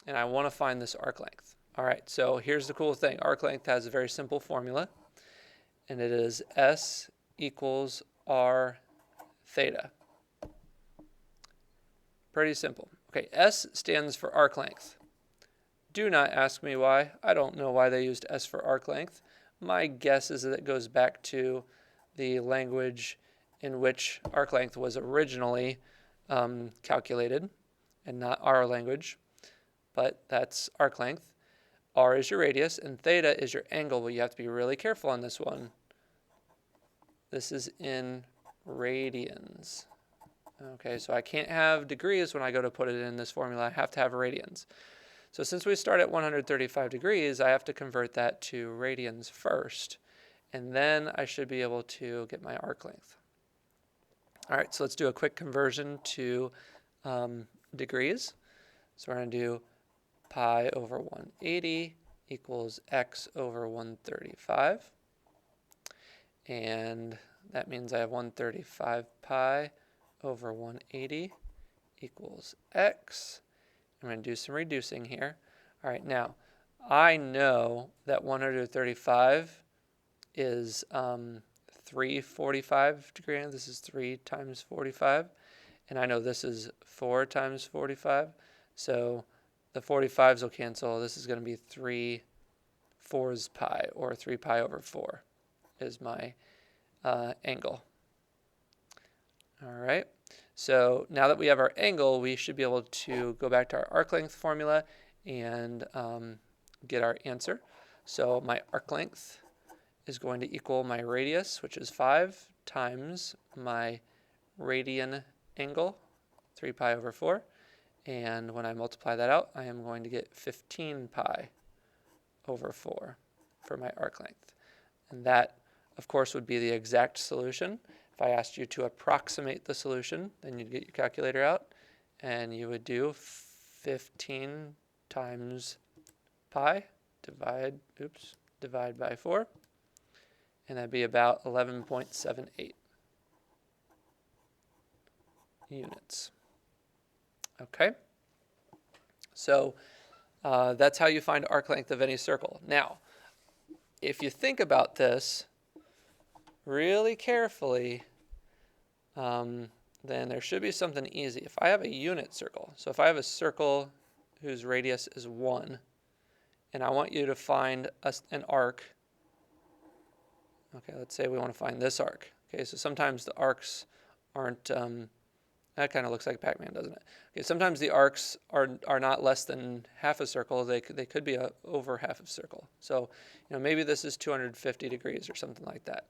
and I want to find this arc length. All right, so here's the cool thing. Arc length has a very simple formula, and it is S equals R theta. Pretty simple. Okay, S stands for arc length. Do not ask me why. I don't know why they used S for arc length. My guess is that it goes back to the language in which arc length was originally calculated, and not our language, but that's arc length. R is your radius, and theta is your angle, but you have to be really careful on this one. This is in radians. Okay, so I can't have degrees when I go to put it in this formula. I have to have radians. So since we start at 135 degrees, I have to convert that to radians first, and then I should be able to get my arc length. All right, so let's do a quick conversion to degrees. So we're going to do pi over 180 equals x over 135. And that means I have 135 pi over 180 equals x. I'm going to do some reducing here. All right, now I know that 135 is 345 degrees. This is 3 times 45. And I know this is 4 times 45. So the 45s will cancel. This is going to be 3 fours pi, or 3 pi over 4 is my angle. All right. So now that we have our angle, we should be able to go back to our arc length formula and get our answer. So my arc length is going to equal my radius, which is 5, times my radian angle, 3 pi over 4. And when I multiply that out, I am going to get 15 pi over 4 for my arc length. And that, of course, would be the exact solution. If I asked you to approximate the solution, then you'd get your calculator out, and you would do 15 times pi, divide by 4, and that'd be about 11.78 units. Okay, so that's how you find arc length of any circle. Now, if you think about this really carefully, then there should be something easy. If I have a unit circle, so if I have a circle whose radius is 1, and I want you to find an arc, okay, let's say we want to find this arc. Okay, so sometimes the arcs aren't, that kind of looks like Pac-Man, doesn't it? Okay, sometimes the arcs are not less than half a circle. They could be over half a circle. So, maybe this is 250 degrees or something like that.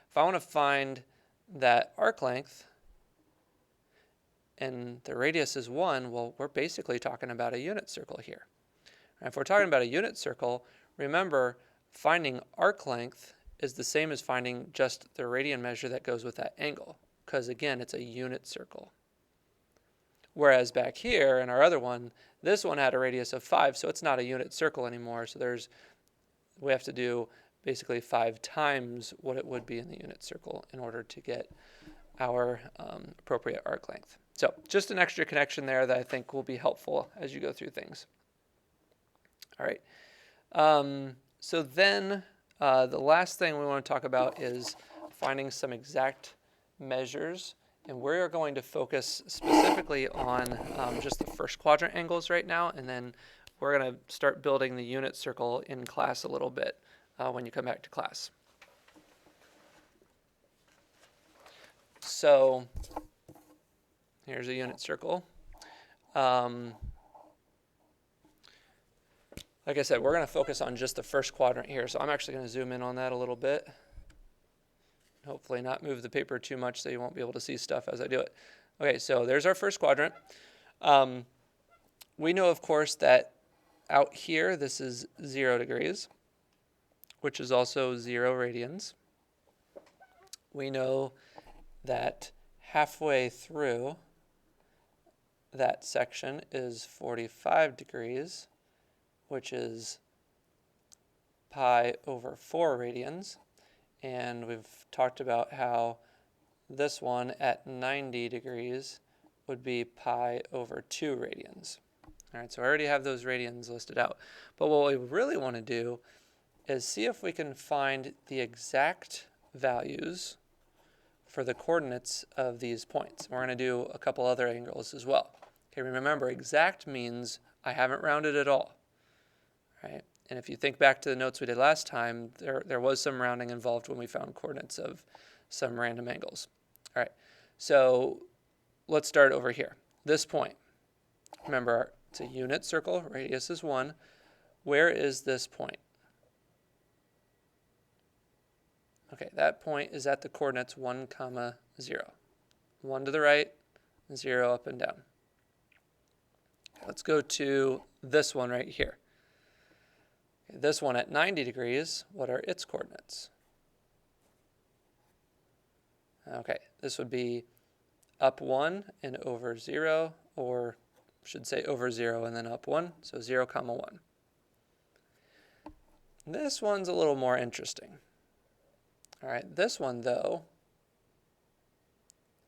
If I want to find that arc length and the radius is 1, well, we're basically talking about a unit circle here. And if we're talking about a unit circle, remember, finding arc length is the same as finding just the radian measure that goes with that angle, because again, it's a unit circle. Whereas back here in our other one, this one had a radius of 5, so it's not a unit circle anymore. So we have to do basically 5 times what it would be in the unit circle in order to get our appropriate arc length. So just an extra connection there that I think will be helpful as you go through things. All right. So then the last thing we want to talk about is finding some exact measures. And we're going to focus specifically on just the first quadrant angles right now, and then we're going to start building the unit circle in class a little bit when you come back to class. So here's a unit circle. Like I said, we're going to focus on just the first quadrant here, so I'm actually going to zoom in on that a little bit. Hopefully not move the paper too much so you won't be able to see stuff as I do it. Okay, so there's our first quadrant. We know, of course, that out here this is 0 degrees, which is also 0 radians. We know that halfway through that section is 45 degrees, which is pi over 4 radians. And we've talked about how this one at 90 degrees would be pi over 2 radians. All right, so I already have those radians listed out. But what we really want to do is see if we can find the exact values for the coordinates of these points. We're going to do a couple other angles as well. Okay, remember, exact means I haven't rounded at all. Right? And if you think back to the notes we did last time, there was some rounding involved when we found coordinates of some random angles. All right, so let's start over here. This point, remember, it's a unit circle, radius is 1. Where is this point? Okay, that point is at the coordinates 1, 0. 1 to the right, 0 up and down. Let's go to this one right here. Okay, this one at 90 degrees, what are its coordinates? Okay, this would be up 1 and over 0, or should say over 0 and then up 1, so 0, 1. This one's a little more interesting. All right, this one, though,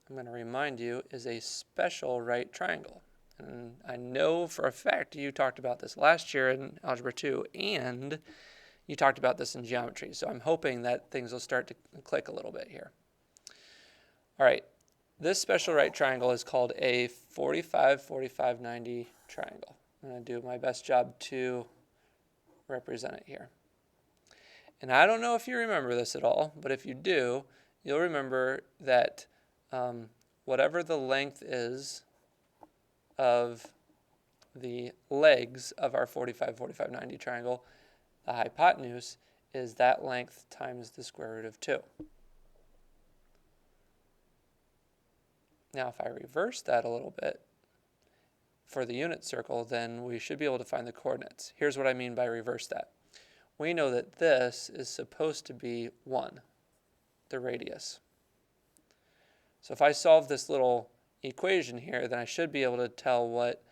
I'm going to remind you, is a special right triangle. And I know for a fact you talked about this last year in Algebra 2, and you talked about this in geometry. So I'm hoping that things will start to click a little bit here. All right, this special right triangle is called a 45, 45, 90 triangle. I'm going to do my best job to represent it here. And I don't know if you remember this at all, but if you do, you'll remember that whatever the length is of the legs of our 45, 45, 90 triangle, the hypotenuse is that length times the square root of 2. Now, if I reverse that a little bit for the unit circle, then we should be able to find the coordinates. Here's what I mean by reverse that. We know that this is supposed to be 1, the radius. So if I solve this little equation here, then I should be able to tell what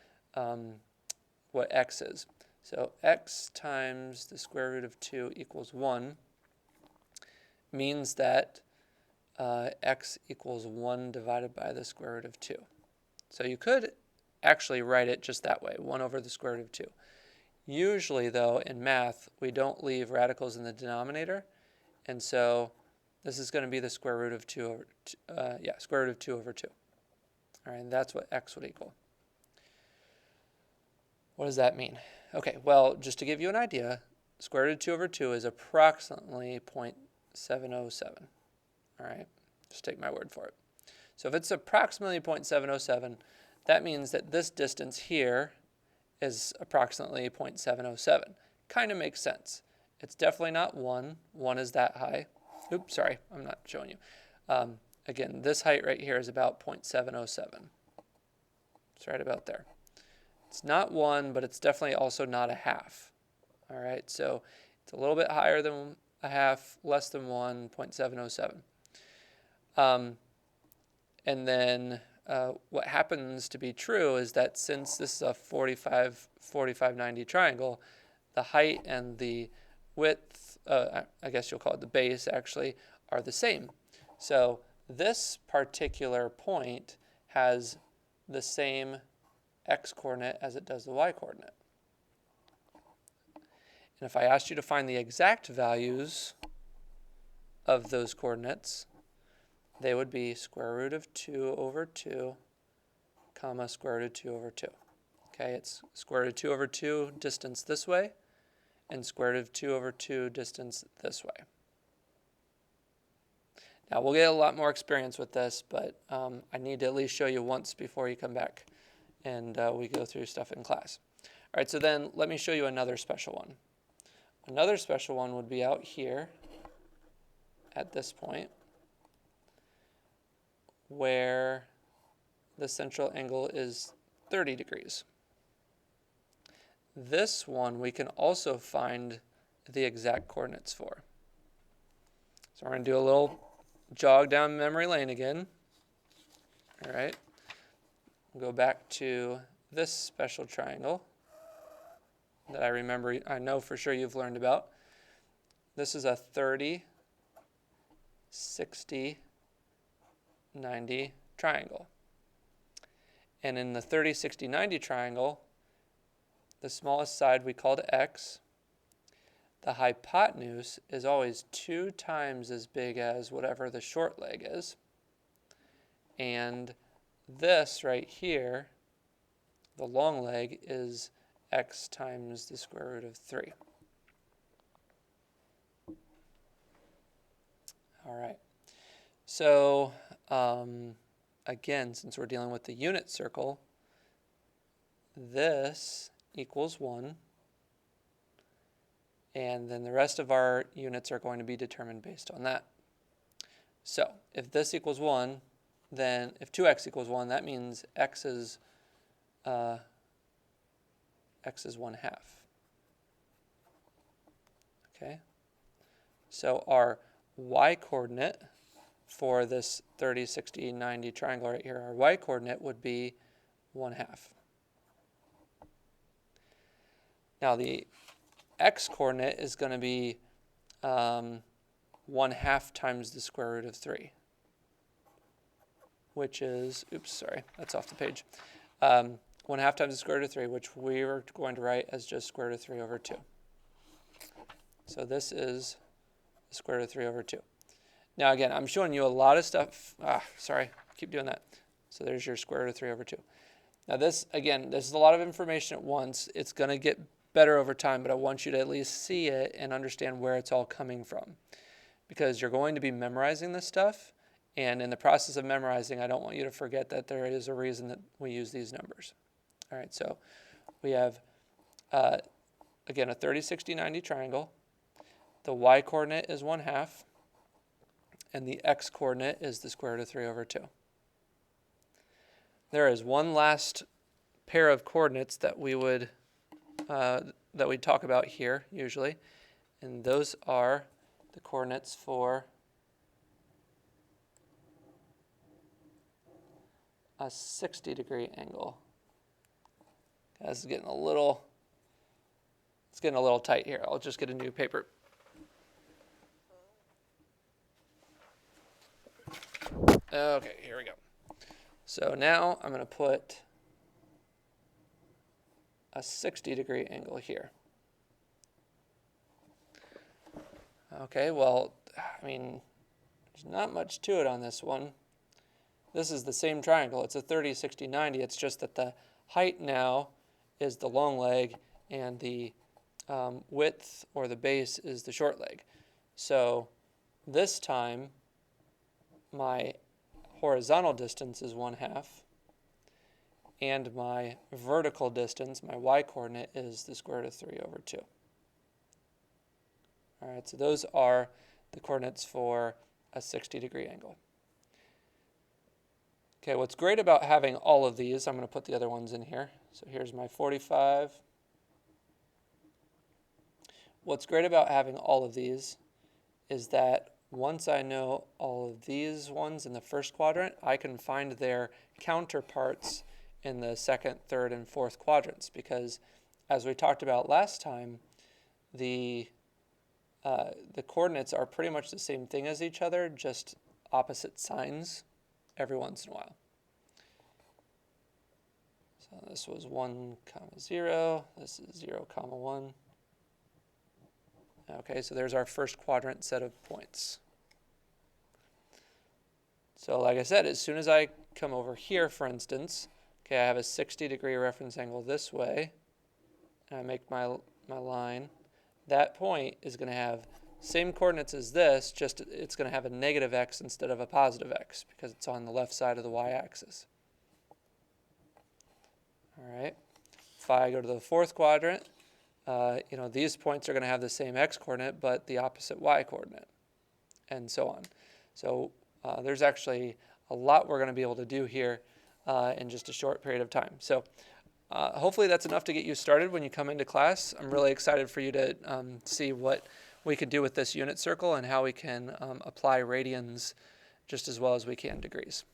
x is. So x times the square root of 2 equals 1 means that x equals 1 divided by the square root of 2. So you could actually write it just that way, 1 over the square root of 2. Usually, though, in math, we don't leave radicals in the denominator, and so this is going to be the square root of 2 over square root of 2 over 2. All right, and that's what x would equal. What does that mean? Okay, well, just to give you an idea, square root of 2 over 2 is approximately 0.707. All right, just take my word for it. So if it's approximately 0.707, that means that this distance here is approximately 0.707. Kind of makes sense. It's definitely not 1. 1 is that high. Oops, sorry, I'm not showing you. Again, this height right here is about 0.707. It's right about there. It's not 1, but it's definitely also not a half. All right, so it's a little bit higher than a half, less than 1, 0.707. And then what happens to be true is that since this is a 45, 45, 90 triangle, the height and the width, I guess you'll call it the base actually, are the same. So this particular point has the same x-coordinate as it does the y-coordinate. And if I asked you to find the exact values of those coordinates, they would be square root of 2 over 2, comma, square root of 2 over 2. Okay, it's square root of 2 over 2 distance this way, and square root of 2 over 2 distance this way. Now, we'll get a lot more experience with this, but I need to at least show you once before you come back and we go through stuff in class. All right, so then let me show you another special one. Another special one would be out here at this point where the central angle is 30 degrees. This one we can also find the exact coordinates for. So we're going to do a little jog down memory lane again. All right. We'll go back to this special triangle that I know for sure you've learned about. This is a 30, 60, 90 triangle. And in the 30, 60, 90 triangle, the smallest side we called x. The hypotenuse is always 2 times as big as whatever the short leg is. And this right here, the long leg, is x times the square root of 3. All right. So again, since we're dealing with the unit circle, this equals 1. And then the rest of our units are going to be determined based on that. So if this equals 1, then if 2x equals 1, that means x is 1/2. Okay. So our y-coordinate for this 30, 60, 90 triangle right here, our y-coordinate would be 1/2. Now the x-coordinate is going to be 1/2 times the square root of 3, which is, oops, sorry, that's off the page. 1/2 times the square root of 3, which we are going to write as just square root of 3 over 2. So this is the square root of 3 over 2. Now again, I'm showing you a lot of stuff. Sorry, keep doing that. So there's your square root of 3 over 2. Now this, again, this is a lot of information at once. It's going to get better over time, but I want you to at least see it and understand where it's all coming from, because you're going to be memorizing this stuff, and in the process of memorizing, I don't want you to forget that there is a reason that we use these numbers. All right, so we have, again, a 30, 60, 90 triangle. The y-coordinate is 1/2, and the x-coordinate is the square root of 3 over 2. There is one last pair of coordinates that we would talk about here usually, and those are the coordinates for a 60-degree angle. This is getting a little, it's getting a little tight here. I'll just get a new paper. Okay, here we go. So now I'm going to put a 60-degree angle here. Okay, well, I mean, there's not much to it on this one. This is the same triangle. It's a 30, 60, 90. It's just that the height now is the long leg and the width or the base is the short leg. So this time my horizontal distance is 1/2 and my vertical distance, my y-coordinate, is the square root of 3 over 2. All right, so those are the coordinates for a 60-degree angle. Okay, what's great about having all of these, I'm going to put the other ones in here. So here's my 45. What's great about having all of these is that once I know all of these ones in the first quadrant, I can find their counterparts in the second, third, and fourth quadrants, because as we talked about last time, the coordinates are pretty much the same thing as each other, just opposite signs every once in a while. So this was 1, 0. This is 0, 1. Okay, so there's our first quadrant set of points. So like I said, as soon as I come over here, for instance, okay, I have a 60-degree reference angle this way, and I make my line. That point is going to have same coordinates as this, just it's going to have a negative x instead of a positive x because it's on the left side of the y-axis. All right. If I go to the fourth quadrant, these points are going to have the same x-coordinate but the opposite y-coordinate, and so on. So there's actually a lot we're going to be able to do here in just a short period of time. So hopefully that's enough to get you started when you come into class. I'm really excited for you to see what we can do with this unit circle and how we can apply radians just as well as we can degrees.